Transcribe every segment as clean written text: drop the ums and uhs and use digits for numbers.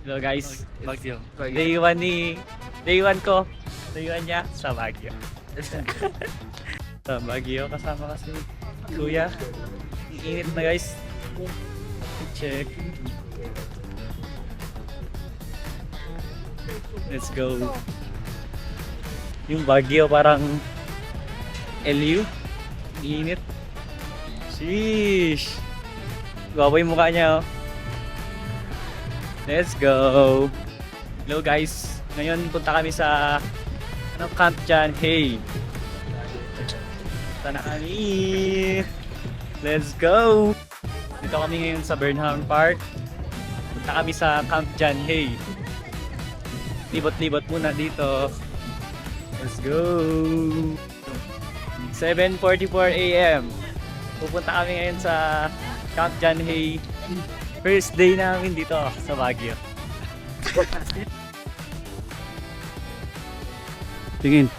Hello guys, Baguio. day 1 day 1 ko, day 1 niya sa Baguio. Sa Baguio, kasama kasi kuya. Ang init na guys. Check. Let's go. Yung Baguio parang LU. Init. Sheesh. Gwapo yung mukha niya oh. Let's go. Hello guys. Ngayon punta kami sa Camp John Hay. Punta na kami. Let's go. Dito kami ngayon sa Burnham Park. Punta kami sa Camp John Hay. Libot-libot muna dito. Let's go. 7:44 AM. Pupunta kami ngayon sa Camp John Hay. First day namin dito sa Baguio. Tingin.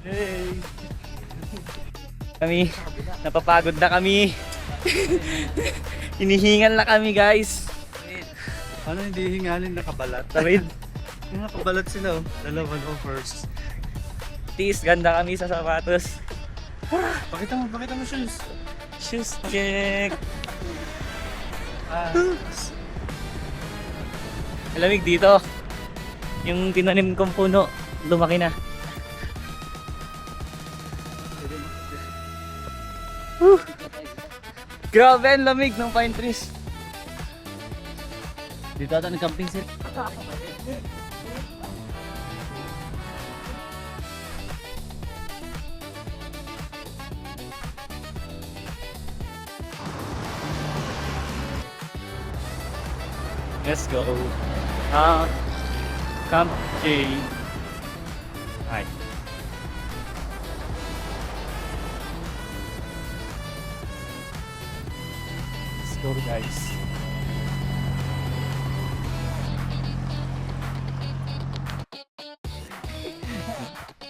Hey. Kami, napapagod na kami. Hinihingal na kami guys. Ano hindi hingalin nakabalat? Tawid. Yung nakabalat sila oh. Dalawan offers. Tis, ganda kami sa sapatos. Pakita mo shoes. Shoes check. Malamig dito. Yung tinanim kong puno, lumaki na. Grabe, ang lamig ng pine trees. Dito ata nag-camping sila. Let's go. Camp J. Hi. Let's go guys.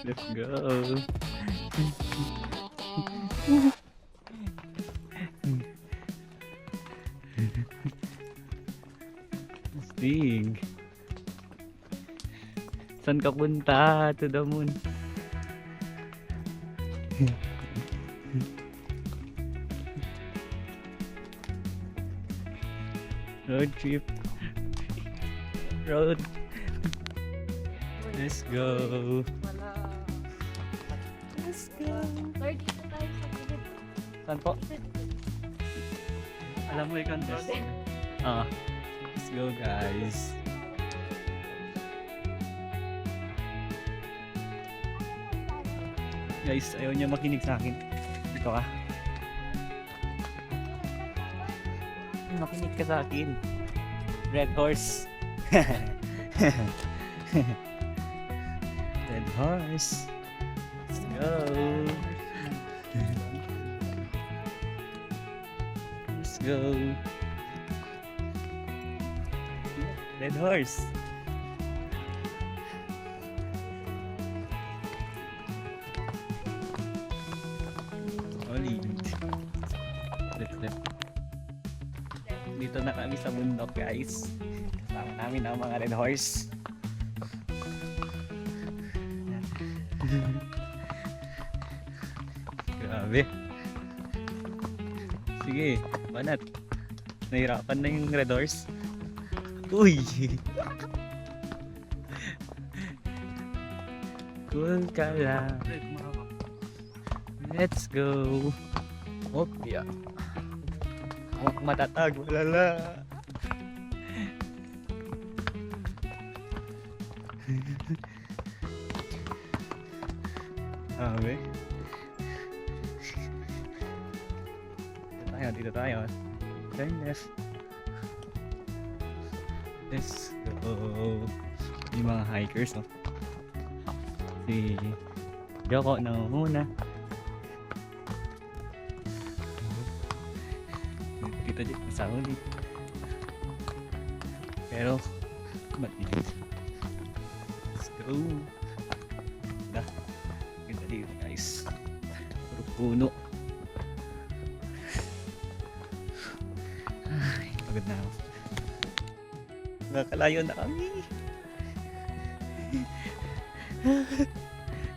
Let's go. Sting. Saan ka punta? To the moon. Road trip. Road. Let's go. Let's go. Lord, dito tayo sa gilid. Saan po? Alam mo ikaw best. Ah. Let's go guys. Guys, ayaw niya makinig sa akin. Dito ka. Makinig ka sa akin. Red horse. Red horse. Let's go. Let's go. Red horse. Solid. Dito na kami sa bundok guys. Kasama namin ang mga red horse. Grabe. Sige, banat. Nahirapan na yung red horse. Uy! Cool ka lang. Let's go. Opya. Huwag matatag, walala. Sabi. Dito tayo. Turn left. Let's go. Yung mga hikers, no? Si Joko na muna. Dito dito sa huli. Pero matigas. Let's go. Ganda dito guys. Puro puno. Ay, pagod na ako. Nakalayo na kami.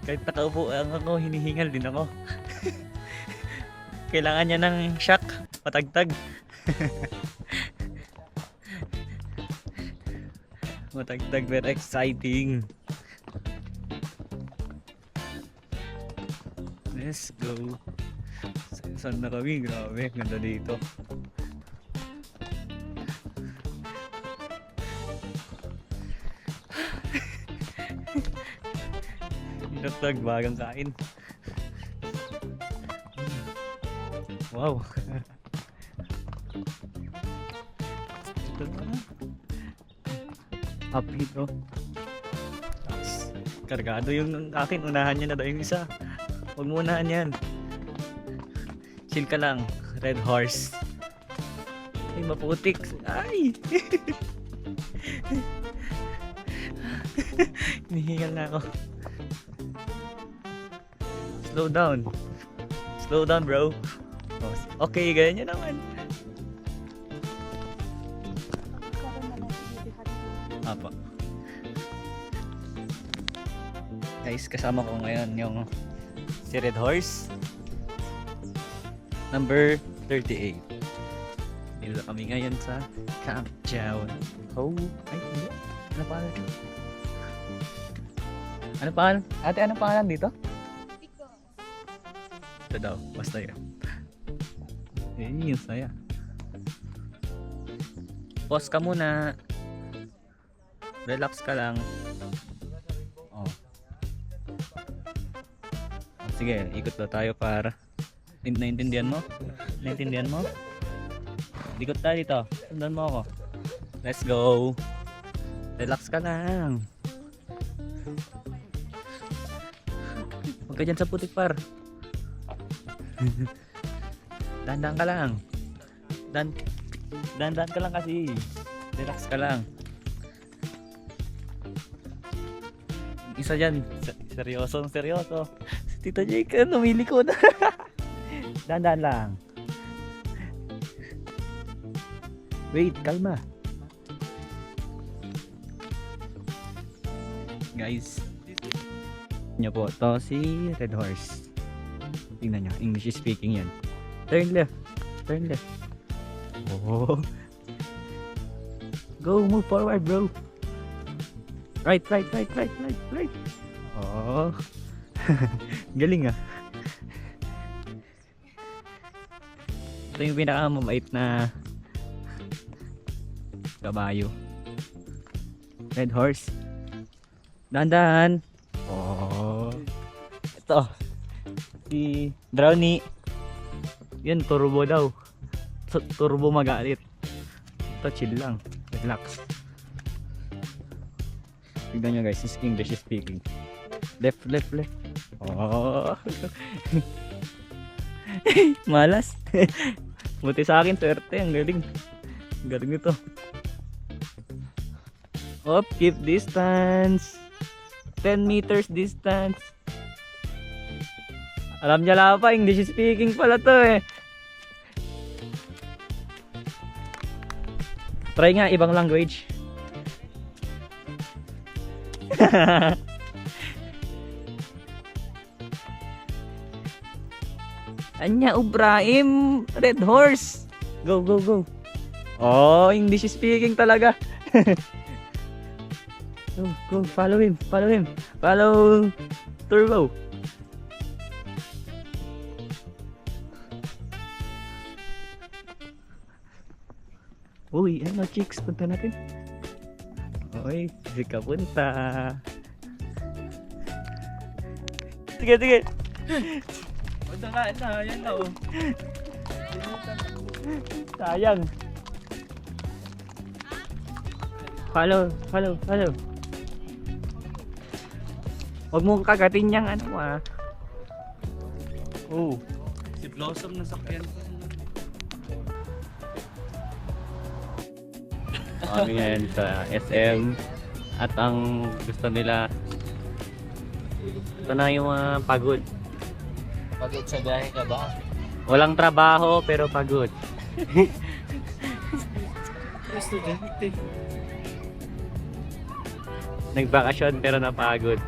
Kahit nakaupo lang ako, hinihingal din ako. Kailangan niya ng shock, patagtag. Matagtag, very exciting. Let's go. Saan na kami? Grabe, ganda dito. Hinatag, bagang kain. Wow. Ito na. Up dito. Tapos, kargado yung akin. Unahan niya na daw yung isa. Huwag mo unahan yan. Chill ka lang. Red horse. Ay, maputik. Ay! Hinihingal na ako. Slow down. Slow down, bro. Okay, ganyan naman. Apa. Guys, kasama ko ngayon yung si Red Horse. Number 38. Dito kami ngayon sa Camp Chow. Oh, ay, hindi. Ano pangalan? Ano pangalan? Ate, ano pangalan dito? Ito daw, basta yun. Yun yung saya. Pause ka muna. Relax ka lang. Oh. Sige, ikot na tayo para naintindihan mo? Naintindihan mo? Ikot tayo dito. Sundan mo ako. Let's go. Relax ka lang. Huwag ka dyan sa putik par. Dandan ka lang. Dandan ka lang kasi. Relax ka lang. Isa dyan. Seryoso. Si Tito Jake, numili ko na. Dandan lang. Wait, kalma. Guys. Nyo po, to si Red Horse. Tingnan nyo, English speaking yan. Turn left. Oh. Go, move forward, bro. Right. Oh. Galing ah. Ito yung pinakamamait na kabayo. Red Horse. Dahan-dahan. Oh. Ito. Si Drowny. Yan, turbo daw. Turbo magalit. Ito, chill lang. Relax. Tignan nyo guys, this English speaking. Left. Oh. Malas. Buti sa akin, swerte. Ang galing. Ang galing ito. Op, keep distance. 10 meters distance. Alam niya lang pa, English speaking pala to eh. Try nga ibang language. Anya Ibrahim, Red Horse. Go. Oh, English speaking talaga. Go, follow him. Follow Turbo. Uy, ano chicks, punta natin. Uy, hindi ka punta. Sige. Punta ka na, yan na oh. Sayang. Follow. Huwag mong kagatin yung ano ah. Oh. Si Blossom na sakyan ko. Kami ngayon sa SM at ang gusto nila ito na yung mga pagod. Pagod sa biyahe ka ba? Walang trabaho pero pagod. Nagbakasyon pero napagod.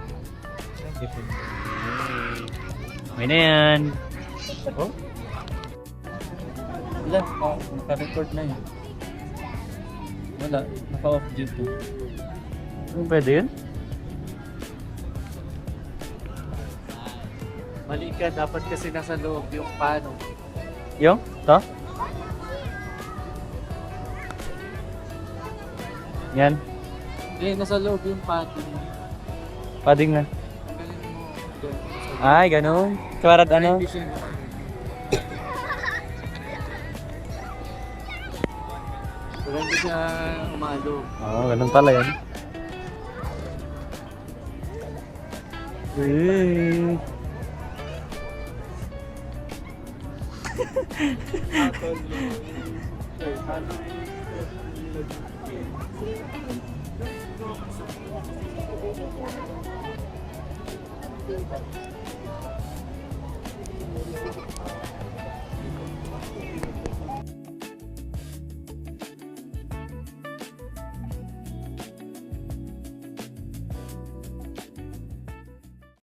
Okay na yan. Oh? Wala, naka-record na yun. Wala, naka-off dito. Pwede yun? Mali ka, dapat kasi nasa loob yung pano. Yung? To? Yan. Eh, nasa loob yung pano. Padding na. Tanggalin mo. Doon. Ay, ganun. Kawarad ano? Hindi siya. Wala hindi siya umalo. Oo, ganun pala yan. Uy.